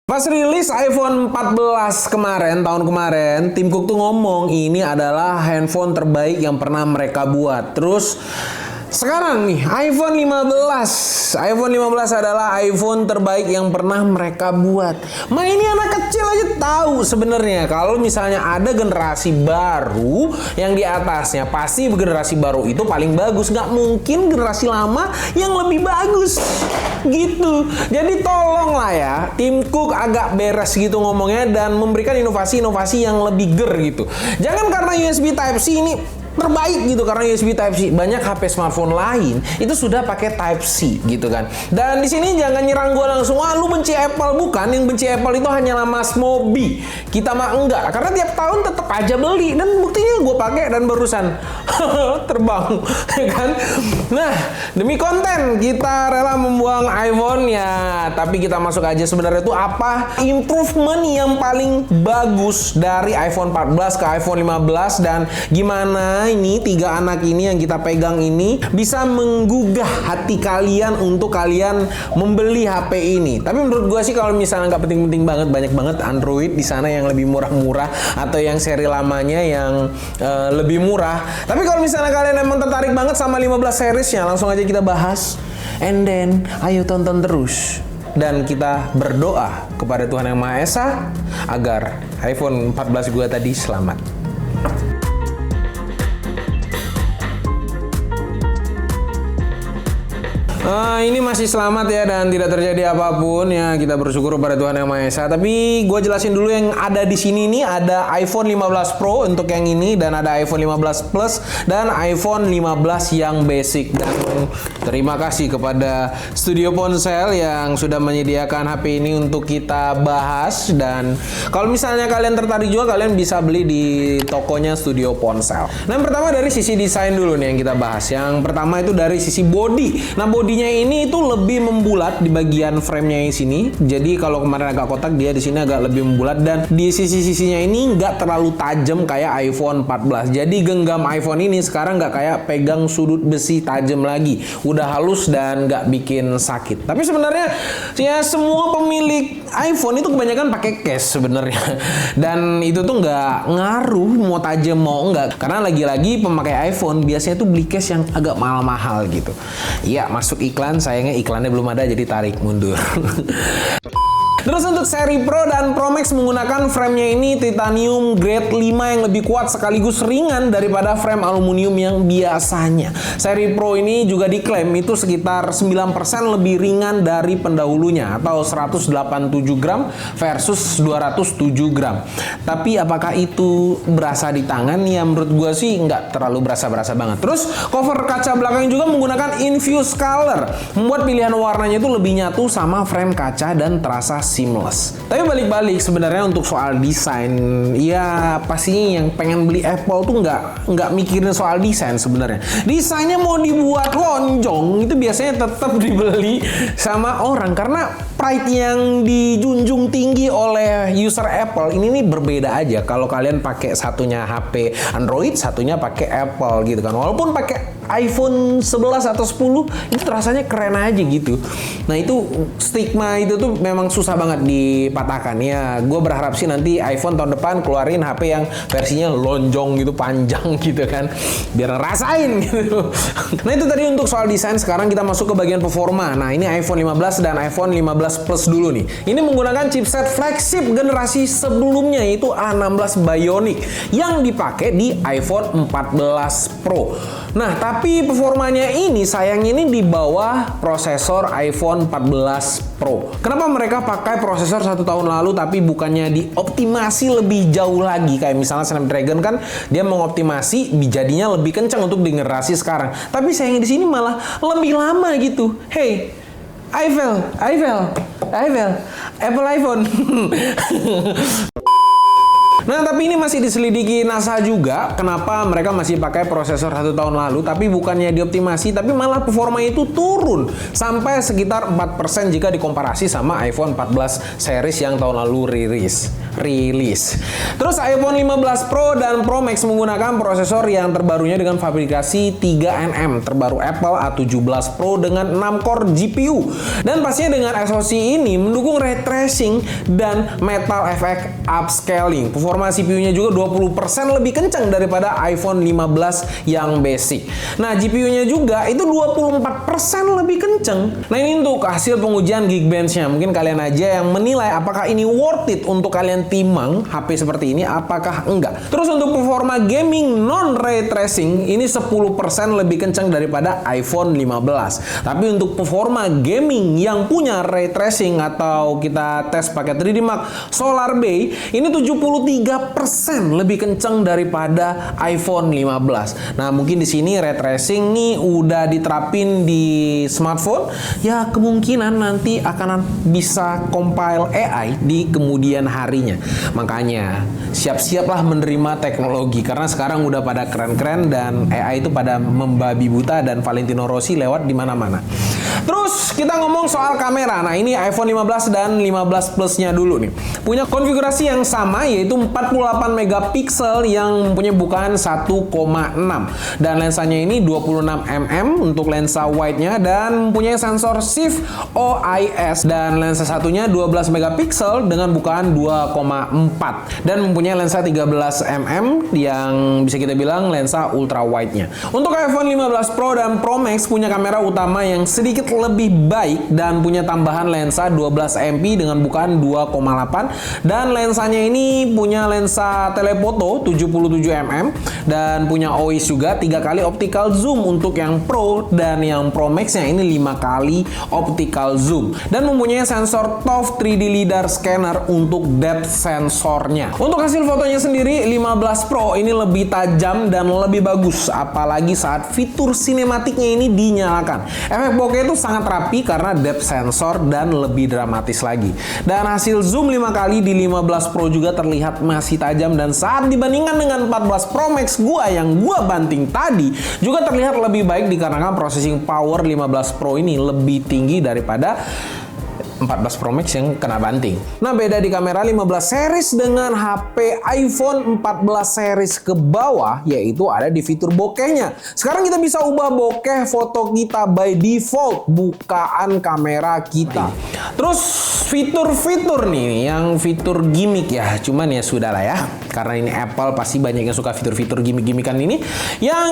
Pas rilis iPhone 14 kemarin, tahun kemarin, Tim Cook tuh ngomong ini adalah handphone terbaik yang pernah mereka buat. Terus sekarang nih, iPhone 15 adalah iPhone terbaik yang pernah mereka buat. Ini anak kecil aja tahu sebenarnya kalau misalnya ada generasi baru yang di atasnya, pasti generasi baru itu paling bagus. Nggak mungkin generasi lama yang lebih bagus gitu. Jadi tolonglah ya, Tim Cook agak beres gitu ngomongnya dan memberikan inovasi-inovasi yang lebih ger gitu. Jangan karena USB Type-C ini terbaik gitu karena USB Type-C. Banyak HP smartphone lain itu sudah pakai Type-C gitu kan. Dan di sini jangan nyerang gua langsung, "Wah, lu benci Apple." Bukan, yang benci Apple itu hanyalah Mas Mobi. Kita mah enggak, karena tiap tahun tetap aja beli dan buktinya gua pakai dan barusan terbang, ya kan? Nah, demi konten kita rela membuang iPhone ya, tapi kita masuk aja sebenarnya itu apa improvement yang paling bagus dari iPhone 14 ke iPhone 15 dan gimana ini tiga anak ini yang kita pegang ini bisa menggugah hati kalian untuk kalian membeli HP ini. Tapi menurut gue sih kalau misalnya nggak penting-penting banget, banyak banget Android di sana yang lebih murah-murah atau yang seri lamanya yang lebih murah. Tapi kalau misalnya kalian emang tertarik banget sama 15 seriesnya, langsung aja kita bahas. And then, ayo tonton terus. Dan kita berdoa kepada Tuhan Yang Maha Esa agar iPhone 14 gue tadi selamat. Ini masih selamat ya dan tidak terjadi apapun ya, kita bersyukur pada Tuhan Yang Maha Esa. Tapi gue jelasin dulu yang ada di sini nih, ada iPhone 15 Pro untuk yang ini dan ada iPhone 15 Plus dan iPhone 15 yang basic. Dan terima kasih kepada Studio Ponsel yang sudah menyediakan HP ini untuk kita bahas. Dan kalau misalnya kalian tertarik juga, kalian bisa beli di tokonya Studio Ponsel. Nah, yang pertama dari sisi desain dulu nih yang kita bahas. Yang pertama itu dari sisi body. Nah, bodinya ini itu lebih membulat di bagian frame-nya di sini. Jadi kalau kemarin agak kotak, dia di sini agak lebih membulat dan di sisi-sisinya ini nggak terlalu tajam kayak iPhone 14. Jadi genggam iPhone ini sekarang nggak kayak pegang sudut besi tajam lagi. Udah halus dan nggak bikin sakit. Tapi sebenarnya ya semua pemilik iPhone itu kebanyakan pakai case sebenarnya. Dan itu tuh nggak ngaruh mau tajam mau enggak. Karena lagi-lagi pemakai iPhone biasanya tuh beli case yang agak mahal-mahal gitu. Iya, masuk iklan, sayangnya iklannya belum ada jadi tarik mundur. Terus untuk seri Pro dan Pro Max menggunakan frame-nya ini titanium grade 5 yang lebih kuat sekaligus ringan daripada frame aluminium yang biasanya. Seri Pro ini juga diklaim itu sekitar 9% lebih ringan dari pendahulunya atau 187 gram versus 207 gram. Tapi apakah itu berasa di tangan? Ya menurut gue sih nggak terlalu berasa-berasa banget. Terus cover kaca belakang juga menggunakan infused color, membuat pilihan warnanya itu lebih nyatu sama frame kaca dan terasa seamless. Tapi balik-balik sebenarnya untuk soal desain, ya pastinya yang pengen beli Apple tuh nggak mikirin soal desain sebenarnya. Desainnya mau dibuat lonjong itu biasanya tetap dibeli sama orang karena pride yang dijunjung tinggi oleh user Apple ini nih berbeda aja. Kalau kalian pakai satunya HP Android, satunya pakai Apple gitu kan. Walaupun pakai iPhone 11 atau 10 itu rasanya keren aja gitu. Nah itu stigma itu tuh memang susah banget dipatahkan ya. Gue berharap sih nanti iPhone tahun depan keluarin HP yang versinya lonjong gitu, panjang gitu kan, biar rasain gitu. Nah itu tadi untuk soal desain. Sekarang kita masuk ke bagian performa. Nah ini iPhone 15 dan iPhone 15 Plus dulu nih. Ini menggunakan chipset flagship generasi sebelumnya yaitu A16 Bionic yang dipakai di iPhone 14 Pro. Nah, tapi performanya ini sayangnya ini di bawah prosesor iPhone 14 Pro. Kenapa mereka pakai prosesor 1 tahun lalu tapi bukannya dioptimasi lebih jauh lagi? Kayak misalnya Snapdragon kan dia mengoptimasi jadinya lebih kencang untuk di generasi sekarang. Tapi sayangnya di sini malah lebih lama gitu. Hey, Apple iPhone. Nah, tapi ini masih diselidiki NASA juga. Kenapa mereka masih pakai prosesor 1 tahun lalu, tapi bukannya dioptimasi, tapi malah performa itu turun sampai sekitar 4% jika dikomparasi sama iPhone 14 series yang tahun lalu rilis. Terus iPhone 15 Pro dan Pro Max menggunakan prosesor yang terbarunya dengan fabrikasi 3nm terbaru Apple A17 Pro dengan 6 core GPU. Dan pastinya dengan SoC ini mendukung ray tracing dan metal effect upscaling. Performa CPU-nya juga 20% lebih kencang daripada iPhone 15 yang basic. Nah, GPU-nya juga itu 24% lebih kencang. Nah, ini untuk hasil pengujian Geekbench-nya. Mungkin kalian aja yang menilai apakah ini worth it untuk kalian timang HP seperti ini, apakah enggak. Terus untuk performa gaming non ray tracing ini 10% lebih kencang daripada iPhone 15. Tapi untuk performa gaming yang punya ray tracing atau kita tes pakai 3D Mark Solar Bay ini 73% lebih kencang daripada iPhone 15. Nah, mungkin di sini ray tracing nih udah diterapin di smartphone, ya kemungkinan nanti akan bisa compile AI di kemudian harinya. Makanya siap-siaplah menerima teknologi karena sekarang udah pada keren-keren dan AI itu pada membabi buta dan Valentino Rossi lewat di mana-mana. Terus kita ngomong soal kamera. Nah, ini iPhone 15 dan 15 Plus-nya dulu nih. Punya konfigurasi yang sama yaitu 48 megapiksel yang mempunyai bukaan 1,6 dan lensanya ini 26mm untuk lensa wide-nya dan mempunyai sensor shift OIS dan lensa satunya 12 megapiksel dengan bukaan 2,4 dan mempunyai lensa 13mm yang bisa kita bilang lensa ultra wide-nya. Untuk iPhone 15 Pro dan Pro Max punya kamera utama yang sedikit lebih baik dan punya tambahan lensa 12 MP dengan bukaan 2,8 dan lensanya ini punya lensa telefoto 77mm dan punya OIS juga 3 kali optical zoom untuk yang Pro dan yang Pro Max-nya ini 5 kali optical zoom dan mempunyai sensor ToF 3D LiDAR scanner untuk depth sensornya. Untuk hasil fotonya sendiri 15 Pro ini lebih tajam dan lebih bagus apalagi saat fitur sinematiknya ini dinyalakan. Efek bokeh itu sangat rapi karena depth sensor dan lebih dramatis lagi. Dan hasil zoom 5 kali di 15 Pro juga terlihat masih tajam dan saat dibandingkan dengan 14 Pro Max yang gua banting tadi juga terlihat lebih baik dikarenakan processing power 15 Pro ini lebih tinggi daripada 14 Pro Max yang kena banting. Nah, beda di kamera 15 series dengan HP iPhone 14 series ke bawah, yaitu ada di fitur bokehnya. Sekarang kita bisa ubah bokeh foto kita by default bukaan kamera kita. Terus fitur-fitur nih, yang fitur gimmick ya, cuman ya sudah lah ya. Karena ini Apple pasti banyak yang suka fitur-fitur gimmick-gimmickan ini yang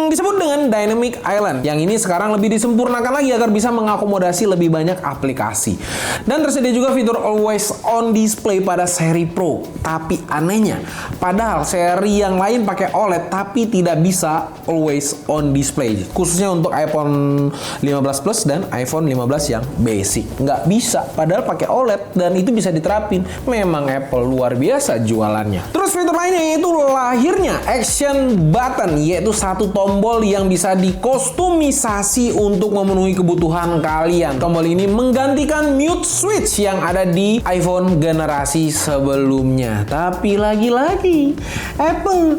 disebut dengan Dynamic Island. Yang ini sekarang lebih disempurnakan lagi agar bisa mengakomodasi lebih banyak aplikasi. Dan tersedia juga fitur Always On Display pada seri Pro. Tapi anehnya, padahal seri yang lain pakai OLED tapi tidak bisa Always On Display. Khususnya untuk iPhone 15 Plus dan iPhone 15 yang basic. Nggak bisa, padahal pakai OLED dan itu bisa diterapin. Memang Apple luar biasa jualannya. Terus fitur lainnya yaitu lahirnya Action Button, yaitu satu tombol yang bisa dikostumisasi untuk memenuhi kebutuhan kalian. Tombol ini menggantikan mute switch yang ada di iPhone generasi sebelumnya. Tapi lagi-lagi Apple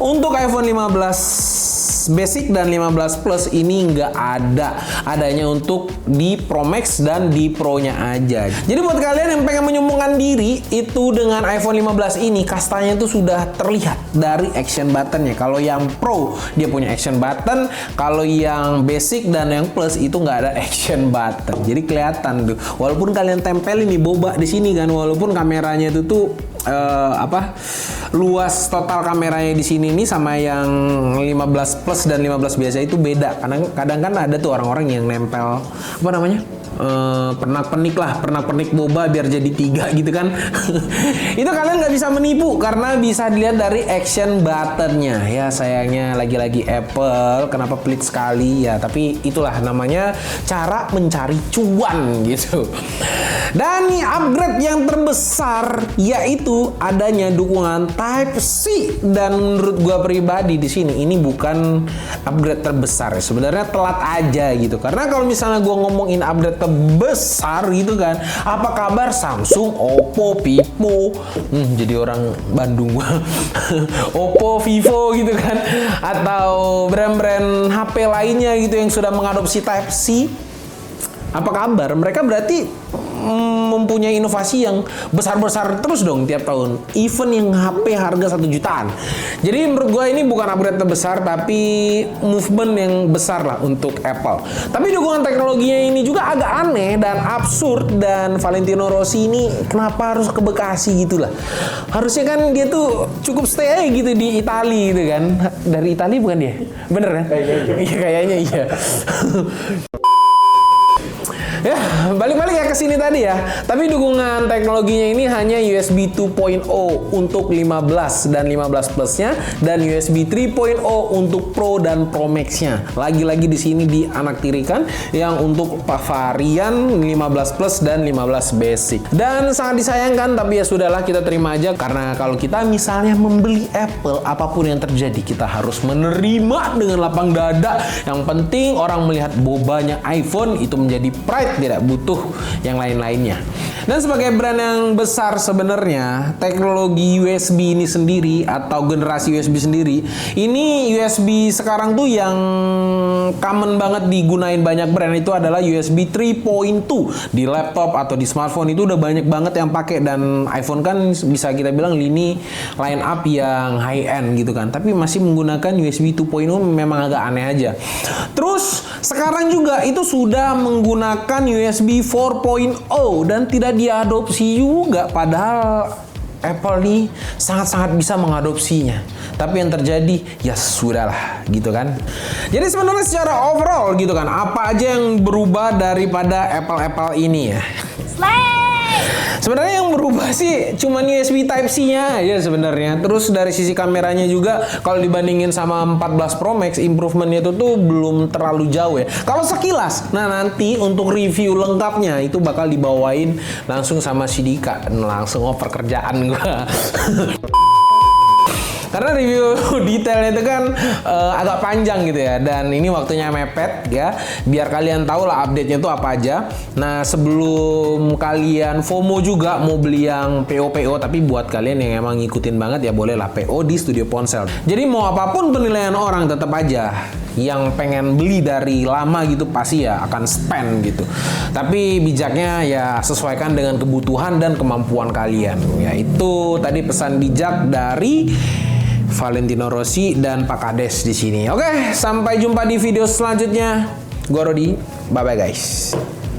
untuk iPhone 15 basic dan 15 Plus ini nggak ada. Adanya untuk di Pro Max dan di Pro-nya aja. Jadi buat kalian yang pengen menyombongkan diri itu dengan iPhone 15 ini, kastanya itu sudah terlihat dari action button-nya. Kalau yang Pro dia punya action button, kalau yang basic dan yang Plus itu nggak ada action button. Jadi kelihatan tuh. Walaupun kalian tempelin nih boba di sini kan, walaupun kameranya itu tuh luas total kameranya di sini nih sama yang 15 Plus dan 15 biasa itu beda. Kadang kan ada tuh orang-orang yang nempel apa namanya? pernak-pernik boba biar jadi 3 gitu kan. Itu kalian nggak bisa menipu karena bisa dilihat dari action buttonnya. Ya sayangnya lagi-lagi Apple kenapa pelit sekali ya, tapi itulah namanya cara mencari cuan gitu. Dan nih upgrade yang terbesar yaitu adanya dukungan Type-C, dan menurut gua pribadi di sini ini bukan upgrade terbesar ya. Sebenarnya telat aja gitu. Karena kalau misalnya gua ngomongin upgrade terbesar besar gitu kan. Apa kabar Samsung, Oppo, Vivo, jadi orang Bandung Oppo, Vivo gitu kan, atau brand-brand HP lainnya gitu yang sudah mengadopsi Type-C. Apa kabar? Mereka berarti mempunyai inovasi yang besar-besar terus dong tiap tahun. Even yang HP harga 1 jutaan. Jadi menurut gue ini bukan upgrade terbesar, tapi movement yang besar lah untuk Apple. Tapi dukungan teknologinya ini juga agak aneh dan absurd. Dan Valentino Rossi ini kenapa harus ke Bekasi gitu lah. Harusnya kan dia tuh cukup stay aja gitu di Italia gitu kan. Dari Italia bukan dia? Bener kan? Iya kayaknya iya. Ya, balik-balik ya ke sini tadi ya. Tapi dukungan teknologinya ini hanya USB 2.0 untuk 15 dan 15 Plus-nya dan USB 3.0 untuk Pro dan Pro Max-nya. Lagi-lagi di sini dianaktirikan yang untuk varian 15 Plus dan 15 Basic. Dan sangat disayangkan, tapi ya sudahlah, kita terima aja karena kalau kita misalnya membeli Apple, apapun yang terjadi kita harus menerima dengan lapang dada. Yang penting orang melihat bobanya iPhone itu menjadi pride, tidak butuh yang lain-lainnya. Dan sebagai brand yang besar sebenarnya, teknologi USB ini sendiri atau generasi USB sendiri, ini USB sekarang tuh yang common banget digunain banyak brand itu adalah USB 3.2 di laptop atau di smartphone itu udah banyak banget yang pakai. Dan iPhone kan bisa kita bilang lini line up yang high end gitu kan, tapi masih menggunakan USB 2.0 memang agak aneh aja. Terus sekarang juga itu sudah menggunakan USB 4.0 dan tidak diadopsi juga, padahal Apple nih sangat-sangat bisa mengadopsinya. Tapi yang terjadi ya sudahlah gitu kan. Jadi sebenarnya secara overall gitu kan, apa aja yang berubah daripada Apple ini ya? Sebenarnya yang berubah sih cuman USB Type-C-nya aja sebenarnya. Terus dari sisi kameranya juga kalau dibandingin sama 14 Pro Max, improvementnya itu tuh belum terlalu jauh ya. Kalau sekilas, nah nanti untuk review lengkapnya itu bakal dibawain langsung sama si Dika. Langsung oper kerjaan gua. Karena review detailnya itu kan agak panjang gitu ya, dan ini waktunya mepet ya, biar kalian tahu lah update-nya itu apa aja. Nah sebelum kalian FOMO juga mau beli yang PO, tapi buat kalian yang emang ngikutin banget ya bolehlah PO di Studio Ponsel. Jadi mau apapun penilaian orang tetap aja yang pengen beli dari lama gitu pasti ya akan spend gitu. Tapi bijaknya ya sesuaikan dengan kebutuhan dan kemampuan kalian. Ya itu tadi pesan bijak dari Valentino Rossi dan Pak Kades di sini. Oke, sampai jumpa di video selanjutnya. Gua Rodi, bye bye guys.